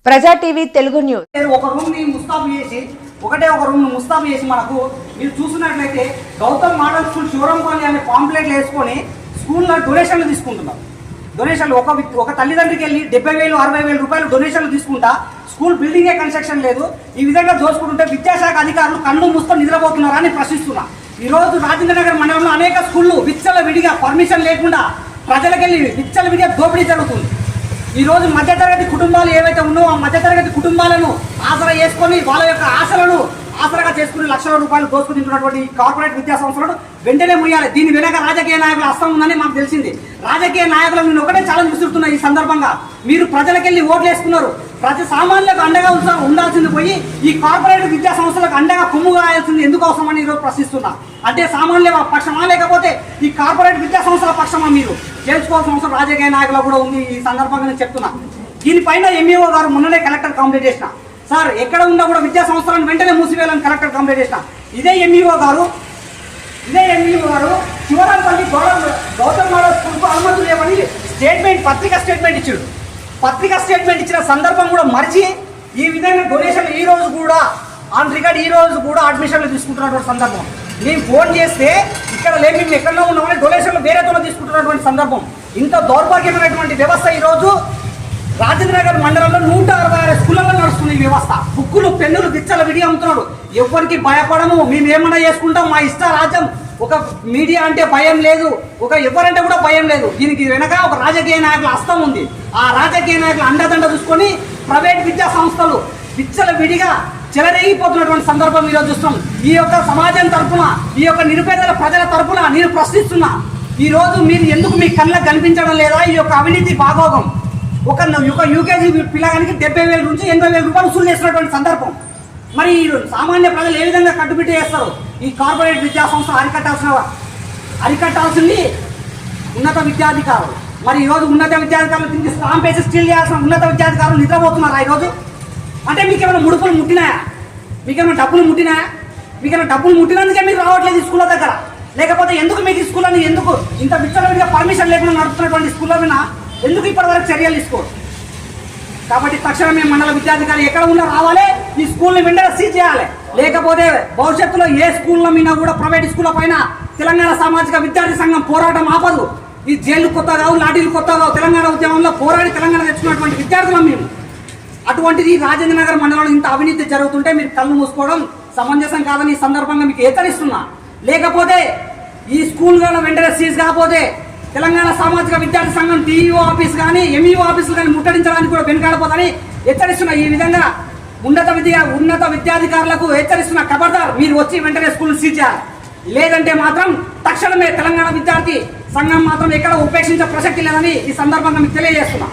ప్రజా TV Telugu news. ఒక room ని ముస్తాబు చేసి ఒక రూమ్ ను ముస్తాబు చేసి మనకు మీరు చూసినట్లయితే గౌతమ్ మోడల్ స్కూల్ శివరంపాలి అనే పాంప్లెట్లు వేసుకొని స్కూల్లో డొనేషన్లు తీసుకుంటున్నారు. డొనేషన్లు ఒక తల్లిదండ్రికి వెళ్ళి 70,000 60,000 రూపాయలు డొనేషన్లు తీసుకుంటా స్కూల్ బిల్డింగే కన్స్ట్రక్షన్ లేదు. ఈ విధంగా దోచుకుంటుంటే విద్యాశాఖ అధికారులు కళ్ళు మూసుకొని నిద్రపోతున్నారని ప్రశ్నిస్తున్నా. ఈ రోజు రాజేంద్రనగర్ మండలంలో అనేక స్కూళ్ళు విచ్చలవిడిగా పర్మిషన్ లేకుండా ప్రజలకెళ్ళి విచ్చలవిడిగా దోపిడీ జరుగుతుంది. ఈ రోజు మధ్యతరగతి కుటుంబాలు ఏవైతే ఉన్నాయో ఆ మధ్యతరగతి కుటుంబాలను ఆసరా చేసుకొని వాళ్ళ యొక్క ఆశలను ఆసరాగా చేసుకుని లక్షల రూపాయలు దోచుకుంటున్నటువంటి కార్పొరేట్ విద్యా సంస్థలను వెంటనే ముయ్యాలి. దీని వెనక రాజకీయ నాయకుల హస్తం ఉందని మాకు తెలిసింది. రాజకీయ నాయకులను నేను ఒకటే ఛాలెంజ్ విసురుతున్నా. ఈ సందర్భంగా మీరు ప్రజలకెళ్ళి ఓట్లు వేసుకున్నారు. ప్రతి సామాన్యులకు అండగా ఉండాల్సింది పోయి ఈ కార్పొరేట్ విద్యా సంస్థలకు అండగా కొమ్ము కాయాల్సింది ఎందుకు అవసరమని ఈరోజు ప్రశ్నిస్తున్నా. అంటే సామాన్యుల పక్షమా లేకపోతే ఈ కార్పొరేట్ విద్యా సంస్థల పక్షమా మీరు చేర్చుకోవాల్సిన అవసరం రాజకీయ నాయకులు కూడా ఉంది. ఈ సందర్భంగా నేను చెప్తున్నా. దీనిపైన ఎంఈఓ గారు మొన్ననే కలెక్టర్ కంప్లైంట్ చేసిన. సార్ ఎక్కడ ఉన్నా కూడా విద్యా సంస్థలను వెంటనే మూసివేయాలని కలెక్టర్ కంప్లైంట్ చేసిన. ఇదే ఎంఈఓ గారు శివరాంపల్లి గౌతమ్ మోడల్ స్కూల్కు అనుమతులు లేవని పత్రికా స్టేట్మెంట్ ఇచ్చాడు. పత్రికా స్టేట్మెంట్ ఇచ్చిన సందర్భం కూడా మరిచి ఈ విధంగా డొనేషన్లు ఈ రోజు కూడా ఆన్ రికార్డ్ ఈ రోజు కూడా అడ్మిషన్లు తీసుకుంటున్నటువంటి సందర్భం. నేను ఫోన్ చేస్తే ఇక్కడ లేదు మేము ఎక్కడో ఉన్నామని డొనేషన్లు వేరేతో తీసుకుంటున్నటువంటి సందర్భం. ఇంత దౌర్భాగ్యమైనటువంటి వ్యవస్థ ఈరోజు రాజేంద్రనగర్ మండలంలో 166 స్కూళ్ళలో నడుస్తుంది ఈ వ్యవస్థ. బుక్కులు పెన్నులు బిచ్చల విడిగా అమ్ముతున్నాడు. ఎవరికి భయపడము, మేము ఏమన్నా చేసుకుంటాం, మా ఇష్ట రాజ్యం. ఒక మీడియా అంటే భయం లేదు, ఎవరంటే కూడా భయం లేదు. దీనికి వెనక ఒక రాజకీయ నాయకుల హస్తం ఉంది. ఆ రాజకీయ నాయకుల అండదండ చూసుకొని ప్రైవేట్ విద్యా సంస్థలు బిచ్చల విడిగా చెలరేగిపోతున్నటువంటి సందర్భం ఈరోజు చూస్తున్నాం. ఈ యొక్క సమాజం తరఫున, ఈ యొక్క నిరుపేదల ప్రజల తరఫున నేను ప్రశ్నిస్తున్నా. ఈ రోజు మీరు ఎందుకు మీ కళ్ళకు కనిపించడం లేదా ఈ యొక్క అవినీతి భాగోగం? ఒక యూకేజీ పిల్లగానికి 70,000 నుంచి 80,000 రూపాయలు వసూలు చేసినటువంటి సందర్భం. మరి సామాన్య ప్రజలు ఏ విధంగా కట్టుబిట్టి చేస్తారు? ఈ కార్పొరేట్ విద్యా సంస్థ అరికట్టాల్సింది ఉన్నత విద్యాధికారులు. మరి ఈరోజు ఉన్నత విద్యాధికారులు తిరిగి స్టాంప్ వేసి స్టిల్ చేయాల్సిన ఉన్నత విద్యాధికారులు నిద్రపోతున్నారా ఈరోజు? అంటే మీకేమైనా ముడుపులు ముట్టినాయా? మీకేమైనా డబ్బులు ముట్టినాయా? మీకేమైనా డబ్బులు ముట్టినందుకే మీరు రావట్లేదు స్కూళ్ళ దగ్గర? లేకపోతే ఎందుకు మీకు ఈ స్కూళ్ళని ఎందుకు ఇంత విచ్చలవిడిగా పర్మిషన్ లేకుండా నడుపుతున్నటువంటి స్కూళ్ళ మీద ఎందుకు ఇప్పటివరకు చర్యలు తీసుకోరు? కాబట్టి తక్షణమే మండల విద్యాధికారి ఎక్కడ ఉన్నా రావాలి, ఈ స్కూల్ని వెంటనే సీజ్ చేయాలి. లేకపోతే భవిష్యత్తులో ఏ స్కూళ్ళ మీద కూడా ప్రైవేట్ స్కూళ్ళ పైన తెలంగాణ సామాజిక విద్యార్థి సంఘం పోరాటం ఆపదు. ఈ జైలు కొత్త కావు, లాఠీలు కొత్త కావు. తెలంగాణ ఉద్యమంలో పోరాడి తెలంగాణ తెచ్చుకున్నటువంటి విద్యార్థులం మేము. అటువంటిది రాజేంద్రనగర్ మండలంలో ఇంత అవినీతి జరుగుతుంటే మీరు కళ్ళు మూసుకోవడం సమంజసం కాదని ఈ సందర్భంగా మీకు హెచ్చరిస్తున్నా. లేకపోతే ఈ స్కూల్లో వెంటనే సీజ్ కాకపోతే తెలంగాణ సామాజిక విద్యార్థి సంఘం టీఈఓ ఆఫీస్ కానీ ఎంఈఓ ఆఫీసులు కానీ ముట్టడించడానికి కూడా వెనుకాడిపోదని హెచ్చరిస్తున్నా. ఈ విధంగా ఉన్నత విద్యాధికారులకు హెచ్చరిస్తున్న. ఖబర్దార్, మీరు వచ్చి వెంటనే స్కూల్ సీజ్ చేయాలి. లేదంటే మాత్రం తక్షణమే తెలంగాణ విద్యార్థి సంఘం మాత్రం ఎక్కడ ఉపేక్షించే ప్రసక్తి లేదని ఈ సందర్భంగా మీకు తెలియజేస్తున్నా.